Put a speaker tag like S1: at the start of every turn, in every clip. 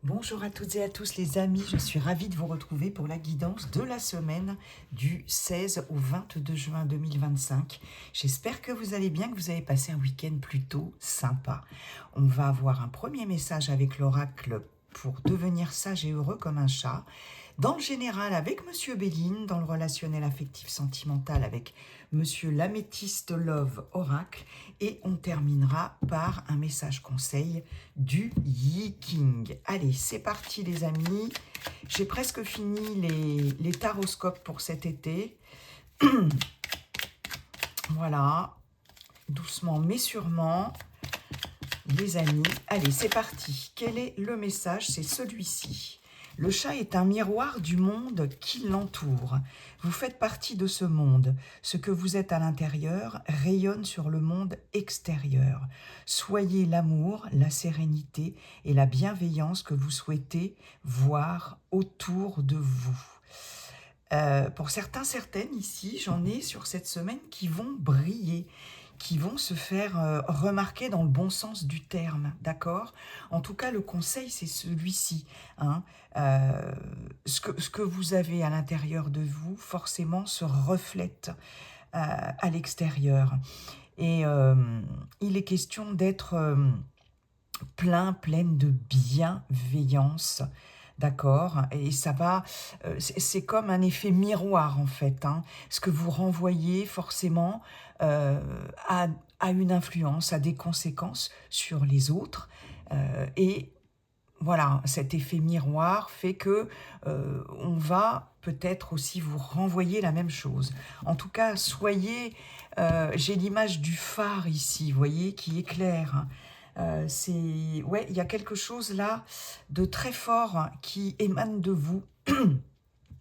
S1: Bonjour à toutes et à tous les amis, je suis ravie de vous retrouver pour la guidance de la semaine du 16 au 22 juin 2025. J'espère que vous allez bien, que vous avez passé un week-end plutôt sympa. On va avoir un premier message avec l'oracle pour devenir sage et heureux comme un chat. Dans le général avec Monsieur Béline, dans le relationnel affectif sentimental avec Monsieur l'Améthyste Love Oracle, et on terminera par un message conseil du Yi King. Allez, c'est parti les amis. J'ai presque fini les taroscopes pour cet été. Voilà, doucement mais sûrement, les amis. Allez, c'est parti. Quel est le message? C'est celui-ci. Le chat est un miroir du monde qui l'entoure. Vous faites partie de ce monde. Ce que vous êtes à l'intérieur rayonne sur le monde extérieur. Soyez l'amour, la sérénité et la bienveillance que vous souhaitez voir autour de vous. Pour certains, certaines ici, j'en ai sur cette semaine qui vont briller, qui vont se faire remarquer dans le bon sens du terme, d'accord? En tout cas, le conseil, c'est celui-ci. Hein. Ce que vous avez à l'intérieur de vous, forcément, se reflète à l'extérieur. Et il est question d'être pleine de bienveillance. D'accord? Et ça va, c'est comme un effet miroir en fait. Hein. Ce que vous renvoyez forcément a une influence, a des conséquences sur les autres. Et voilà, cet effet miroir fait que on va peut-être aussi vous renvoyer la même chose. En tout cas, soyez, j'ai l'image du phare ici, vous voyez, qui éclaire. Hein. Ouais, il y a quelque chose là de très fort qui émane de vous,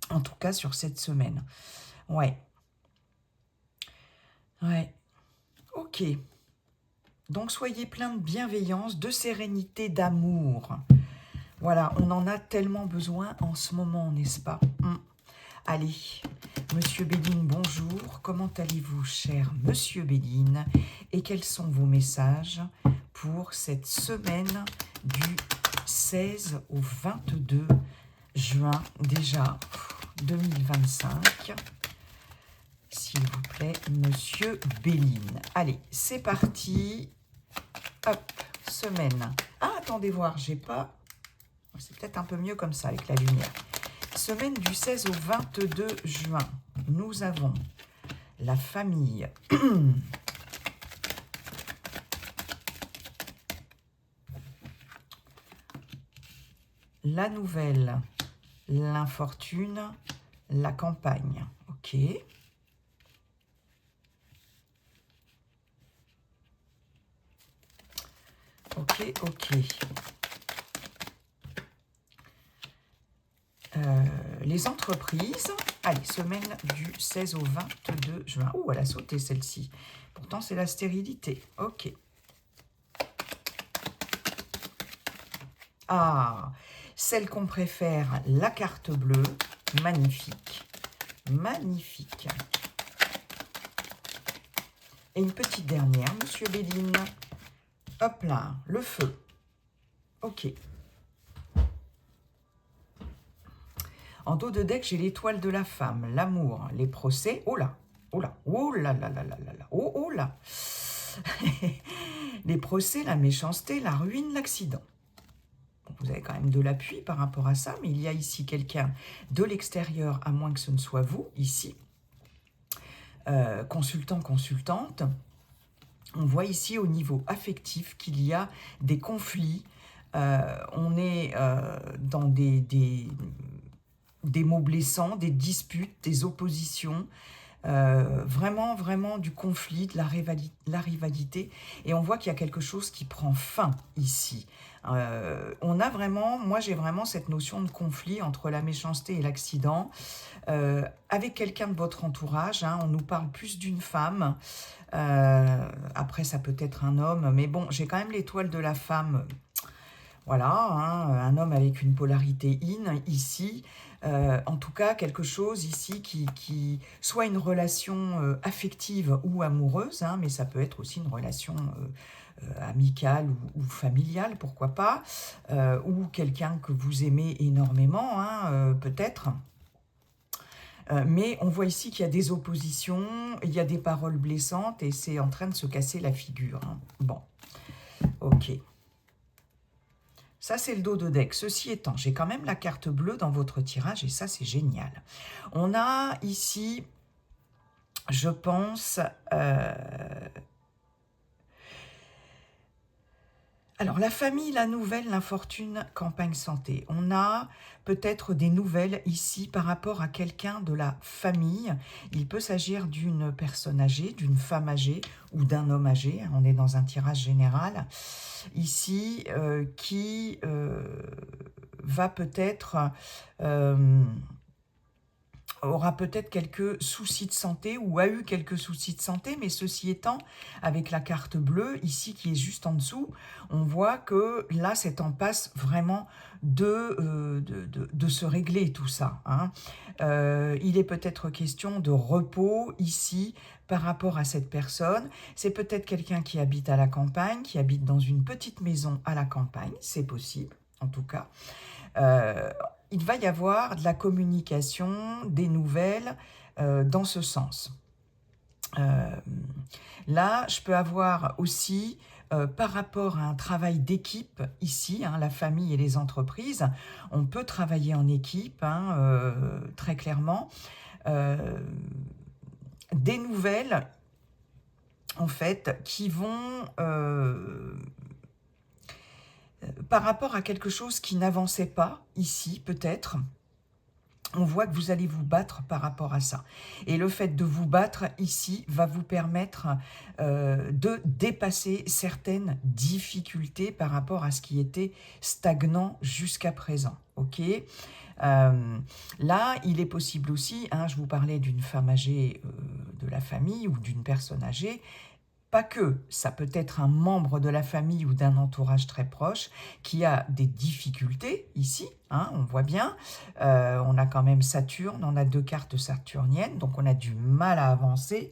S1: en tout cas sur cette semaine. Ouais, ouais, ok. Donc soyez plein de bienveillance, de sérénité, d'amour. Voilà, on en a tellement besoin en ce moment, n'est-ce pas? Allez, Monsieur Béline, bonjour. Comment allez-vous, cher Monsieur Béline? Et quels sont vos messages pour cette semaine du 16 au 22 juin, déjà 2025? S'il vous plaît, Monsieur Béline. Allez, c'est parti. Hop, semaine. Ah, attendez voir, j'ai pas... C'est peut-être un peu mieux comme ça avec la lumière. Semaine du 16 au 22 juin, nous avons la famille. La nouvelle, l'infortune, la campagne. Ok. Ok, ok. Les entreprises, allez, semaine du 16 au 22 juin. Oh, elle a sauté celle-ci. Pourtant, c'est la stérilité. Ok. Ah, celle qu'on préfère, la carte bleue. Magnifique. Magnifique. Et une petite dernière, Monsieur Béline. Hop là, le feu. Ok. En dos de deck, j'ai l'étoile de la femme, l'amour, les procès. Oh là, oh là, oh là là là là là là, oh, oh là. Les procès, la méchanceté, la ruine, l'accident. Bon, vous avez quand même de l'appui par rapport à ça, mais il y a ici quelqu'un de l'extérieur, à moins que ce ne soit vous, ici. Consultant, consultante. On voit ici au niveau affectif qu'il y a des conflits. On est dans des mots blessants, des disputes, des oppositions, vraiment, vraiment du conflit, de la rivalité. Et on voit qu'il y a quelque chose qui prend fin ici. On a vraiment, moi j'ai vraiment cette notion de conflit entre la méchanceté et l'accident. Avec quelqu'un de votre entourage, hein, on nous parle plus d'une femme. Après, ça peut être un homme, mais bon, j'ai quand même l'étoile de la femme. Voilà, hein, un homme avec une polarité yin ici. En tout cas, quelque chose ici qui soit une relation affective ou amoureuse, hein, mais ça peut être aussi une relation amical ou familial, pourquoi pas, ou quelqu'un que vous aimez énormément, hein, peut-être. Mais on voit ici qu'il y a des oppositions, il y a des paroles blessantes et c'est en train de se casser la figure. Hein. Bon, ok. Ça, c'est le dos de deck. Ceci étant, j'ai quand même la carte bleue dans votre tirage et ça, c'est génial. On a ici, je pense... Alors, la famille, la nouvelle, l'infortune, campagne santé. On a peut-être des nouvelles ici par rapport à quelqu'un de la famille. Il peut s'agir d'une personne âgée, d'une femme âgée ou d'un homme âgé. On est dans un tirage général. Ici, qui va peut-être... aura peut-être quelques soucis de santé ou a eu quelques soucis de santé, mais ceci étant, avec la carte bleue, ici qui est juste en dessous, on voit que là, c'est en passe vraiment de se régler tout ça. Hein. Il est peut-être question de repos ici par rapport à cette personne. C'est peut-être quelqu'un qui habite à la campagne, qui habite dans une petite maison à la campagne, c'est possible en tout cas. Il va y avoir de la communication, des nouvelles dans ce sens. Là, je peux avoir aussi, par rapport à un travail d'équipe, ici, hein, la famille et les entreprises, on peut travailler en équipe, hein, très clairement. Des nouvelles, en fait, qui vont... par rapport à quelque chose qui n'avançait pas, ici, peut-être, on voit que vous allez vous battre par rapport à ça. Et le fait de vous battre ici va vous permettre de dépasser certaines difficultés par rapport à ce qui était stagnant jusqu'à présent. Ok. Là, il est possible aussi, hein, je vous parlais d'une femme âgée de la famille ou d'une personne âgée, pas que, ça peut être un membre de la famille ou d'un entourage très proche qui a des difficultés ici, hein, on voit bien, on a quand même Saturne, on a 2 cartes saturniennes, donc on a du mal à avancer,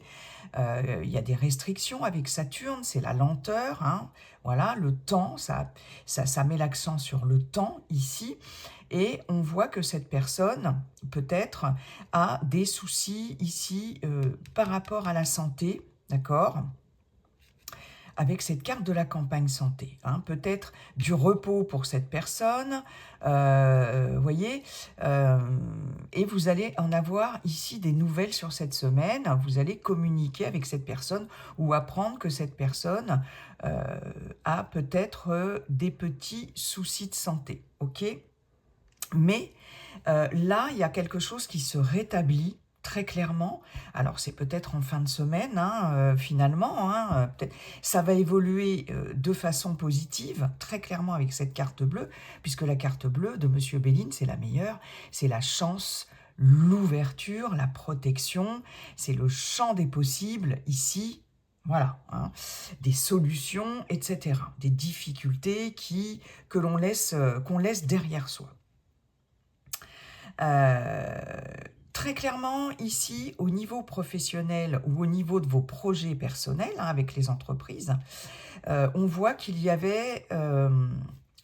S1: il y a des restrictions avec Saturne, c'est la lenteur, hein, voilà, le temps, ça met l'accent sur le temps ici, et on voit que cette personne, peut-être, a des soucis ici par rapport à la santé, d'accord ? Avec cette carte de la campagne santé. Hein, peut-être du repos pour cette personne, voyez, et vous allez en avoir ici des nouvelles sur cette semaine, vous allez communiquer avec cette personne ou apprendre que cette personne a peut-être des petits soucis de santé, ok ? Mais là, il y a quelque chose qui se rétablit très clairement. Alors, c'est peut-être en fin de semaine, hein, finalement. Hein, peut-être. Ça va évoluer de façon positive, très clairement avec cette carte bleue, puisque la carte bleue de Monsieur Béline, c'est la meilleure. C'est la chance, l'ouverture, la protection. C'est le champ des possibles ici. Voilà, hein, des solutions, etc. Des difficultés qu'on laisse derrière soi. Très clairement, ici, au niveau professionnel ou au niveau de vos projets personnels, hein, avec les entreprises, on voit qu'il y avait,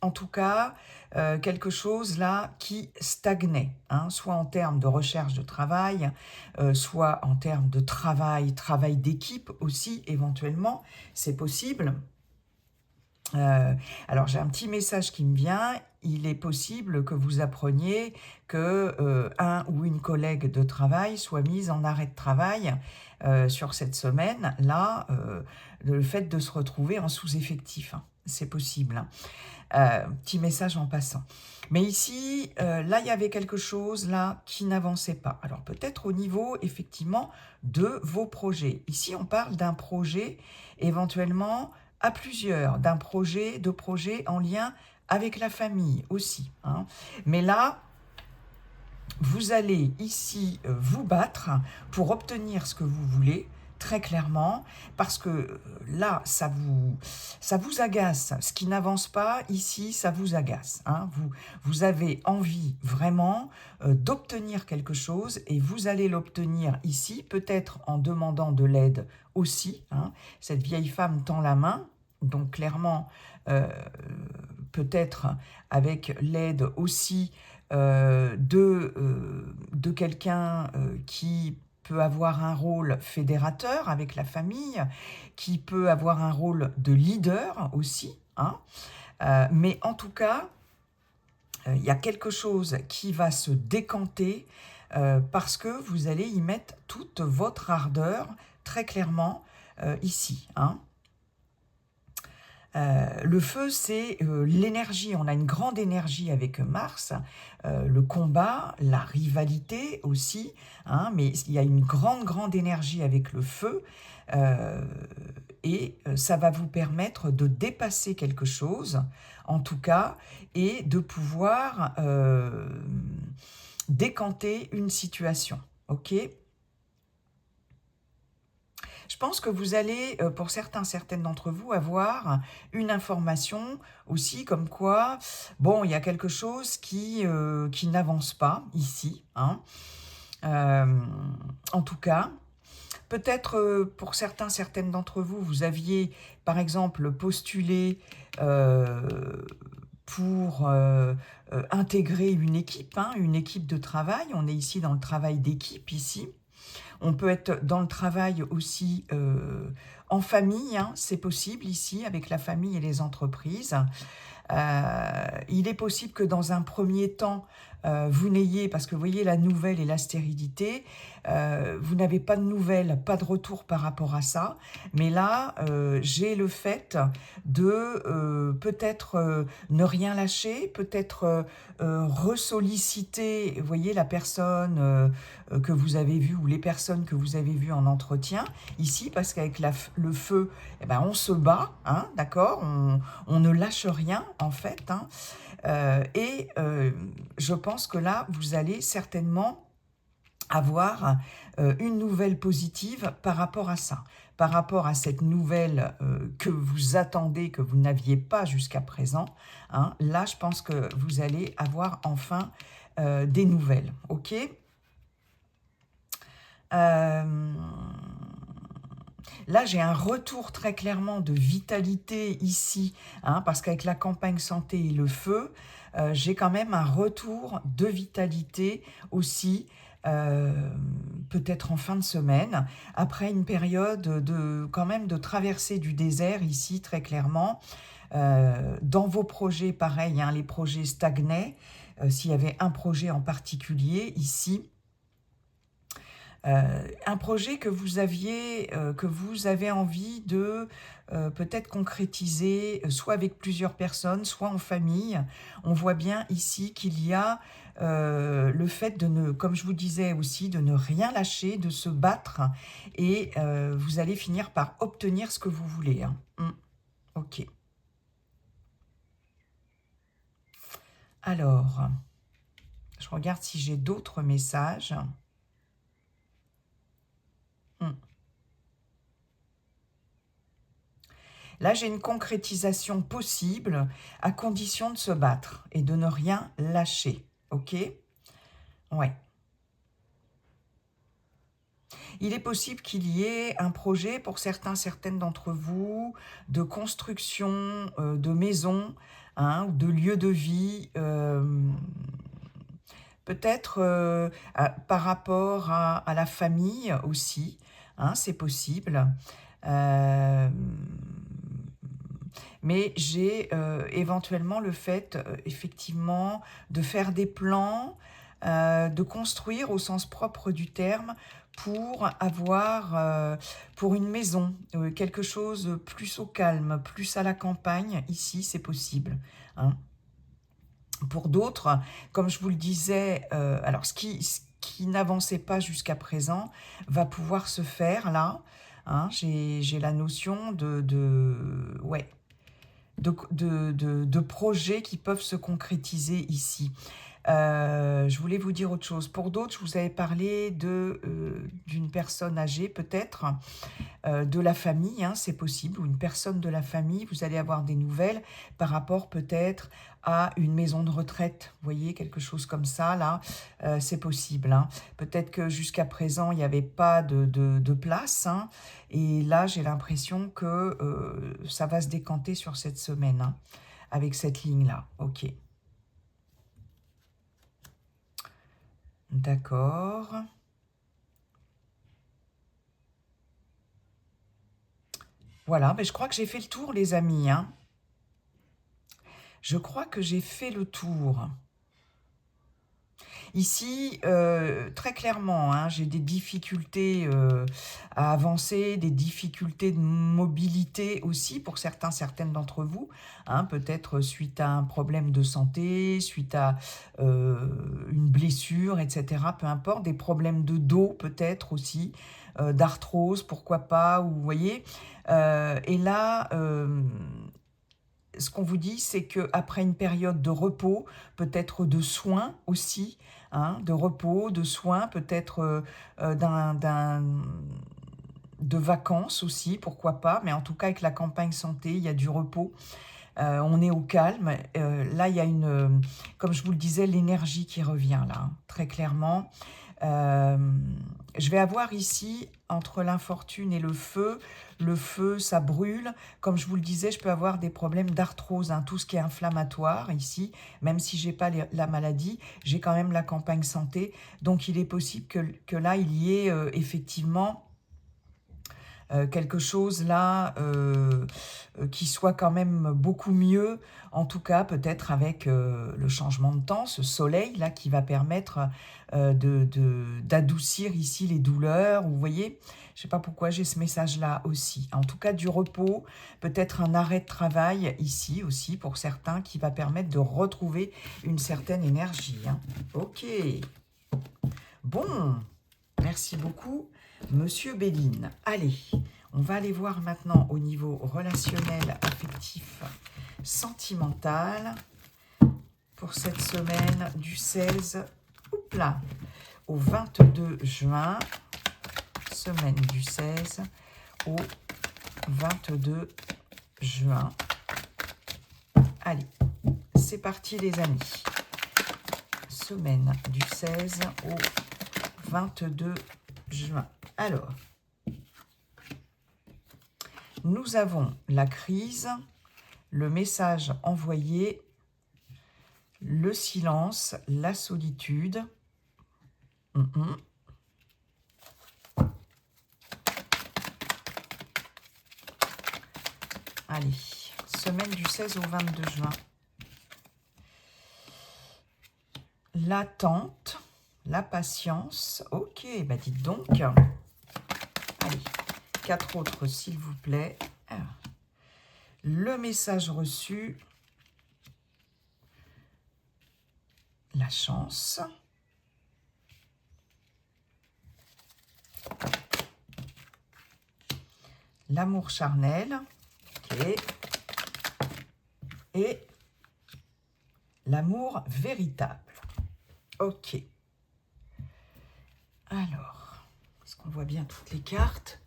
S1: en tout cas, quelque chose là qui stagnait, hein, soit en termes de recherche de travail, soit en termes de travail d'équipe aussi, éventuellement, c'est possible. Alors j'ai un petit message qui me vient, il est possible que vous appreniez que un ou une collègue de travail soit mise en arrêt de travail sur cette semaine, là, le fait de se retrouver en sous-effectif, hein, c'est possible. Hein. Petit message en passant. Mais ici, là, il y avait quelque chose là qui n'avançait pas. Alors peut-être au niveau, effectivement, de vos projets. Ici, on parle d'un projet éventuellement à plusieurs, d'un projet, de projets en lien avec la famille aussi. Hein. Mais là, vous allez ici vous battre pour obtenir ce que vous voulez, très clairement, parce que là, ça vous agace. Ce qui n'avance pas, ici, ça vous agace. Hein. Vous avez envie vraiment d'obtenir quelque chose et vous allez l'obtenir ici, peut-être en demandant de l'aide aussi. Hein. Cette vieille femme tend la main. Donc clairement, peut-être avec l'aide aussi de quelqu'un qui peut avoir un rôle fédérateur avec la famille, qui peut avoir un rôle de leader aussi, hein. Mais en tout cas, il y a quelque chose qui va se décanter parce que vous allez y mettre toute votre ardeur, très clairement, ici, hein. Le feu, c'est l'énergie. On a une grande énergie avec Mars, le combat, la rivalité aussi, hein, mais il y a une grande énergie avec le feu. euh, et ça va vous permettre de dépasser quelque chose, en tout cas, et de pouvoir décanter une situation. Ok ? Je pense que vous allez, pour certaines d'entre vous, avoir une information aussi comme quoi, bon, il y a quelque chose qui n'avance pas ici, hein. Euh, En tout cas, peut-être pour certaines d'entre vous, vous aviez par exemple postulé pour intégrer une équipe de travail. On est ici dans le travail d'équipe ici. On peut être dans le travail aussi en famille, hein, c'est possible ici avec la famille et les entreprises. Il est possible que dans un premier temps, vous n'ayez, parce que vous voyez la nouvelle et la stérilité, vous n'avez pas de nouvelles, pas de retour par rapport à ça. Mais là, j'ai le fait de peut-être ne rien lâcher, peut-être ressolliciter, vous voyez, la personne que vous avez vue ou les personnes que vous avez vues en entretien ici, parce qu'avec le feu, eh ben, on se bat, hein, d'accord, on ne lâche rien en fait, hein. Et je pense que là, vous allez certainement avoir une nouvelle positive par rapport à ça, par rapport à cette nouvelle que vous attendez, que vous n'aviez pas jusqu'à présent, hein. Là, je pense que vous allez avoir enfin des nouvelles, ok. Là, j'ai un retour très clairement de vitalité ici, hein, parce qu'avec la campagne santé et le feu, j'ai quand même un retour de vitalité aussi, peut-être en fin de semaine, après une période quand même de traversée du désert ici, très clairement. Dans vos projets, pareil, hein, les projets stagnaient. S'il y avait un projet en particulier ici, un projet que que vous avez envie de peut-être concrétiser, soit avec plusieurs personnes, soit en famille. On voit bien ici qu'il y a le fait de ne, comme je vous disais aussi, de ne rien lâcher, de se battre, et vous allez finir par obtenir ce que vous voulez, hein. Ok. Alors, je regarde si j'ai d'autres messages. Hmm. Là, j'ai une concrétisation possible à condition de se battre et de ne rien lâcher. Ok ? Ouais. Il est possible qu'il y ait un projet pour certaines d'entre vous de construction de maisons, hein, ou de lieux de vie, peut-être par rapport à la famille aussi, hein, c'est possible. Euh, Mais j'ai éventuellement le fait, effectivement, de faire des plans, de construire au sens propre du terme pour avoir, pour une maison, quelque chose plus au calme, plus à la campagne. Ici, c'est possible, hein. Pour d'autres, comme je vous le disais, alors ce qui n'avançait pas jusqu'à présent va pouvoir se faire là, hein. J'ai la notion ouais, de projets qui peuvent se concrétiser ici. Je voulais vous dire autre chose. Pour d'autres, je vous avais parlé d'une personne âgée, peut-être, de la famille, hein, c'est possible, ou une personne de la famille. Vous allez avoir des nouvelles par rapport peut-être à une maison de retraite. Vous voyez, quelque chose comme ça, là, c'est possible. Hein. Peut-être que jusqu'à présent, il n'y avait pas de place. Hein, et là, j'ai l'impression que ça va se décanter sur cette semaine, hein, avec cette ligne-là. Ok. D'accord. Voilà, mais je crois que j'ai fait le tour, les amis. Hein. Je crois que j'ai fait le tour. Ici, très clairement, hein, j'ai des difficultés à avancer, des difficultés de mobilité aussi pour certaines d'entre vous, hein, peut-être suite à un problème de santé, suite à une blessure, etc. Peu importe, des problèmes de dos peut-être aussi, d'arthrose, pourquoi pas, ou vous voyez. Et là, ce qu'on vous dit, c'est qu'après une période de repos, peut-être de soins aussi, hein, de repos, de soins, peut-être de vacances aussi, pourquoi pas, mais en tout cas avec la campagne santé, il y a du repos, on est au calme. Là, il y a comme je vous le disais, l'énergie qui revient là, hein, très clairement. Je vais avoir ici, entre l'infortune et le feu, ça brûle. Comme je vous le disais, je peux avoir des problèmes d'arthrose, hein, tout ce qui est inflammatoire ici, même si je n'ai pas la maladie, j'ai quand même la campagne santé. Donc, il est possible que là, il y ait effectivement quelque chose là qui soit quand même beaucoup mieux, en tout cas peut-être avec le changement de temps, ce soleil là qui va permettre d'adoucir ici les douleurs, vous voyez. Je ne sais pas pourquoi j'ai ce message-là aussi. En tout cas, du repos, peut-être un arrêt de travail ici aussi pour certains qui va permettre de retrouver une certaine énergie. Hein. Ok. Bon, merci beaucoup, Monsieur Béline. Allez, on va aller voir maintenant au niveau relationnel, affectif, sentimental pour cette semaine du 16 au 22 juin. Semaine du 16 au 22 juin. Allez, c'est parti les amis. Semaine du 16 au 22 juin. Alors, nous avons la crise, le message envoyé, le silence, la solitude. Allez, semaine du 16 au 22 juin. L'attente, la patience. Ok, bah dites donc. Allez, 4 autres s'il vous plaît. Alors, le message reçu. La chance. L'amour charnel. Ok. Et l'amour véritable. Ok. Alors, est-ce qu'on voit bien toutes les cartes?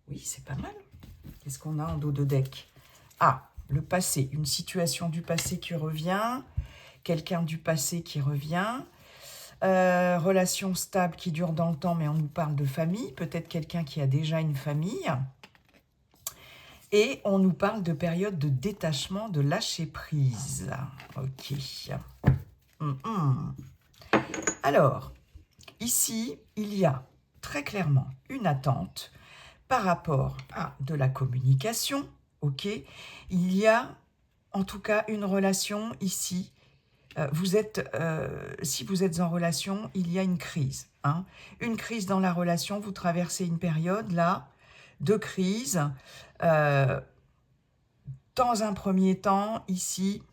S1: Oui, c'est pas mal. Qu'est-ce qu'on a en dos de deck? Ah, le passé. Une situation du passé qui revient. Quelqu'un du passé qui revient. Relation stable qui dure dans le temps, mais on nous parle de famille. Peut-être quelqu'un qui a déjà une famille. Et on nous parle de période de détachement, de lâcher prise. Ok. Alors, ici, il y a très clairement une attente par rapport à de la communication. Ok. Il y a en tout cas une relation ici. Si vous êtes en relation, il y a une crise. Hein. Une crise dans la relation, vous traversez une période là de crise. Dans un premier temps, ici,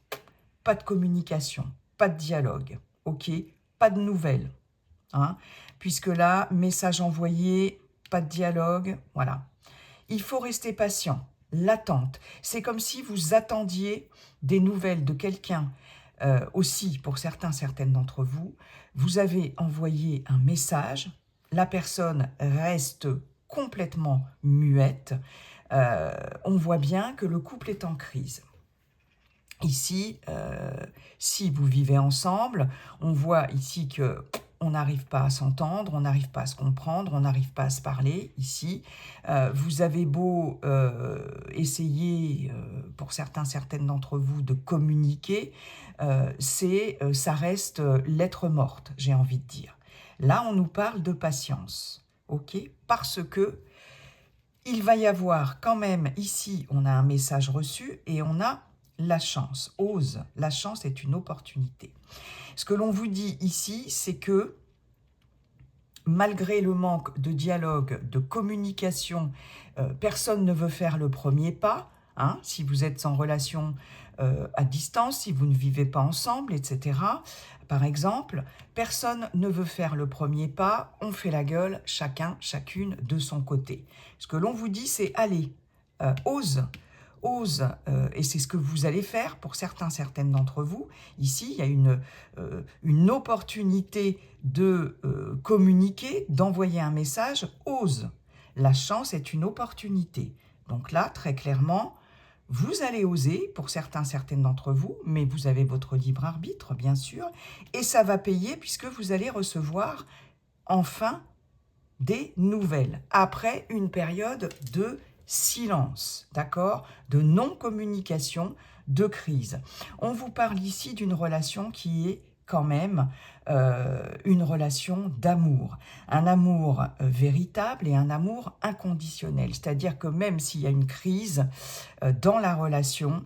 S1: pas de communication, pas de dialogue, ok, pas de nouvelles, hein, puisque là, message envoyé, pas de dialogue, voilà. Il faut rester patient, l'attente. C'est comme si vous attendiez des nouvelles de quelqu'un aussi, pour certaines d'entre vous, vous avez envoyé un message, la personne reste complètement muette, on voit bien que le couple est en crise. Ici, si vous vivez ensemble, on voit ici que on n'arrive pas à s'entendre, on n'arrive pas à se comprendre, on n'arrive pas à se parler. Ici, vous avez beau essayer, pour certaines d'entre vous, de communiquer, ça reste lettre morte, j'ai envie de dire. Là, on nous parle de patience, ok? Parce que il va y avoir quand même, ici, on a un message reçu et on a la chance. Ose, la chance est une opportunité. Ce que l'on vous dit ici, c'est que malgré le manque de dialogue, de communication, personne ne veut faire le premier pas. Hein, si vous êtes en relation à distance, si vous ne vivez pas ensemble, etc. Par exemple, personne ne veut faire le premier pas, on fait la gueule, chacune de son côté. Ce que l'on vous dit, c'est allez, ose, et c'est ce que vous allez faire pour certaines d'entre vous. Ici, il y a une opportunité de communiquer, d'envoyer un message, ose. La chance est une opportunité. Donc là, très clairement, vous allez oser pour certaines d'entre vous, mais vous avez votre libre arbitre, bien sûr, et ça va payer puisque vous allez recevoir enfin des nouvelles, après une période de silence, d'accord, de non-communication, de crise. On vous parle ici d'une relation qui est quand même une relation d'amour, un amour véritable et un amour inconditionnel, c'est-à-dire que même s'il y a une crise dans la relation,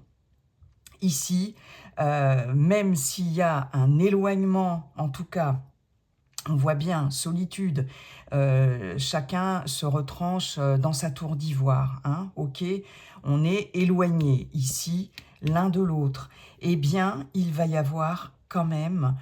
S1: ici, même s'il y a un éloignement, en tout cas, on voit bien, solitude, chacun se retranche dans sa tour d'ivoire, hein, ok, on est éloigné ici l'un de l'autre. Eh bien, il va y avoir quand même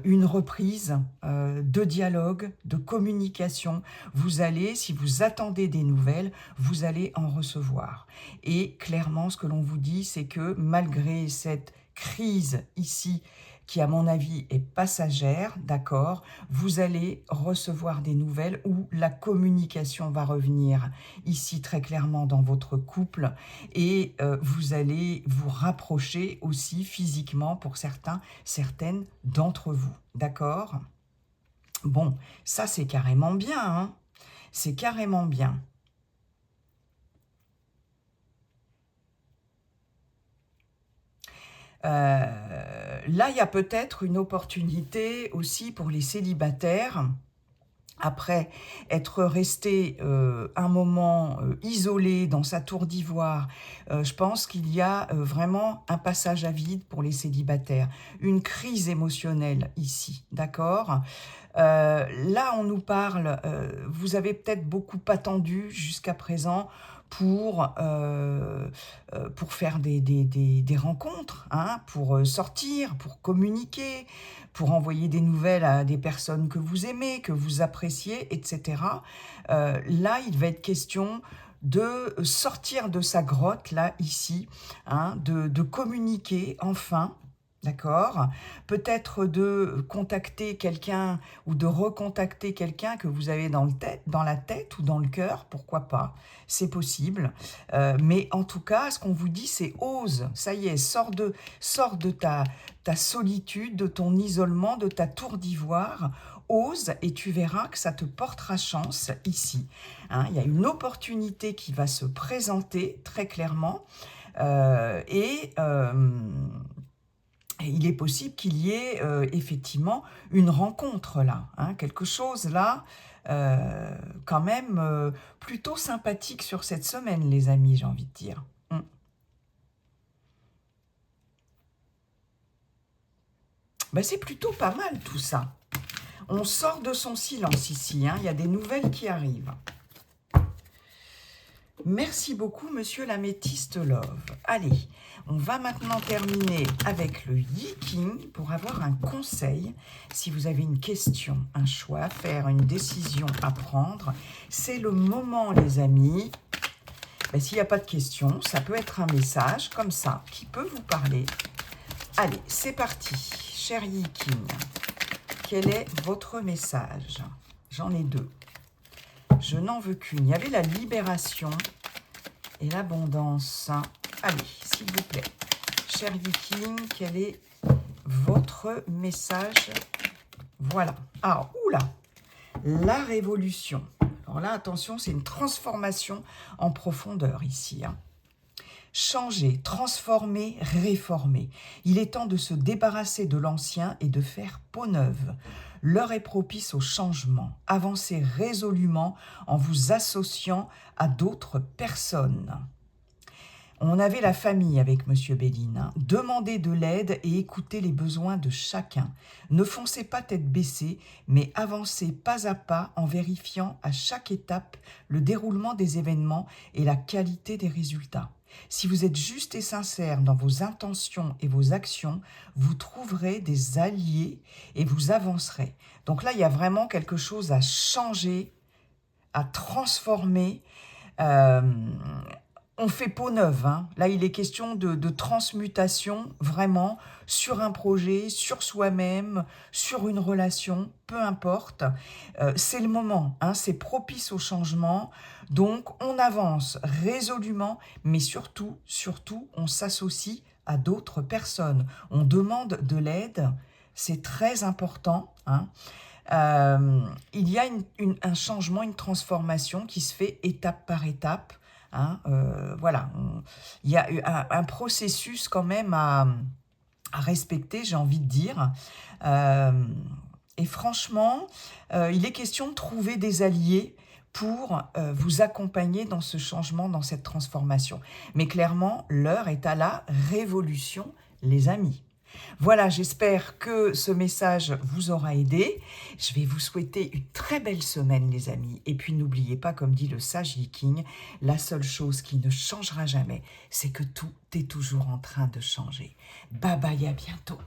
S1: une reprise de dialogue, de communication. Vous allez, si vous attendez des nouvelles, vous allez en recevoir. Et clairement, ce que l'on vous dit, c'est que malgré cette crise ici, qui à mon avis est passagère, d'accord, vous allez recevoir des nouvelles où la communication va revenir ici très clairement dans votre couple et vous allez vous rapprocher aussi physiquement pour certaines d'entre vous, d'accord? Bon, ça c'est carrément bien, hein, c'est carrément bien. Là, il y a peut-être une opportunité aussi pour les célibataires, après être resté un moment isolé dans sa tour d'ivoire. Je pense qu'il y a vraiment un passage à vide pour les célibataires, une crise émotionnelle ici, d'accord ? Là, on nous parle, vous avez peut-être beaucoup attendu jusqu'à présent pour faire des rencontres, hein, pour sortir, pour communiquer, pour envoyer des nouvelles à des personnes que vous aimez, que vous appréciez, etc. Là, il va être question de sortir de sa grotte, là, ici, hein, de communiquer enfin, d'accord? Peut-être de contacter quelqu'un ou de recontacter quelqu'un que vous avez dans la tête ou dans le cœur, pourquoi pas, c'est possible. Mais en tout cas, ce qu'on vous dit, c'est ose, ça y est, sors de ta solitude, de ton isolement, de ta tour d'ivoire, ose et tu verras que ça te portera chance ici. Hein, il y a une opportunité qui va se présenter très clairement et il est possible qu'il y ait effectivement une rencontre là, hein, quelque chose là, quand même plutôt sympathique sur cette semaine, les amis, j'ai envie de dire. Ben, c'est plutôt pas mal tout ça. On sort de son silence ici, hein, il y a des nouvelles qui arrivent. Merci beaucoup, monsieur l'améthyste Love. Allez, on va maintenant terminer avec le Yi King pour avoir un conseil. Si vous avez une question, un choix à faire, une décision à prendre, c'est le moment, les amis. Ben, s'il n'y a pas de question, ça peut être un message comme ça qui peut vous parler. Allez, c'est parti. Cher Yiking, quel est votre message? J'en ai deux. Je n'en veux qu'une. Il y avait la libération et l'abondance. Allez, s'il vous plaît. Cher Viking, quel est votre message? Voilà. Ah, oula, la révolution. Alors là, attention, c'est une transformation en profondeur ici. Changer, transformer, réformer. Il est temps de se débarrasser de l'ancien et de faire peau neuve. L'heure est propice au changement. Avancez résolument en vous associant à d'autres personnes. On avait la famille avec Monsieur Béline. Demandez de l'aide et écoutez les besoins de chacun. Ne foncez pas tête baissée, mais avancez pas à pas en vérifiant à chaque étape le déroulement des événements et la qualité des résultats. Si vous êtes juste et sincère dans vos intentions et vos actions, vous trouverez des alliés et vous avancerez. Donc là, il y a vraiment quelque chose à changer, à transformer. On fait peau neuve. Là, il est question de transmutation, vraiment, sur un projet, sur soi-même, sur une relation, peu importe. C'est le moment, c'est propice au changement. Donc, on avance résolument, mais surtout, on s'associe à d'autres personnes. On demande de l'aide, c'est très important. Il y a un changement, une transformation qui se fait étape par étape. Voilà, il y a un processus quand même à respecter, j'ai envie de dire. Et franchement, il est question de trouver des alliés pour vous accompagner dans ce changement, dans cette transformation. Mais clairement, l'heure est à la révolution, les amis. Voilà, j'espère que ce message vous aura aidé. Je vais vous souhaiter une très belle semaine, les amis. Et puis, n'oubliez pas, comme dit le sage Viking, la seule chose qui ne changera jamais, c'est que tout est toujours en train de changer. Bye bye, à bientôt.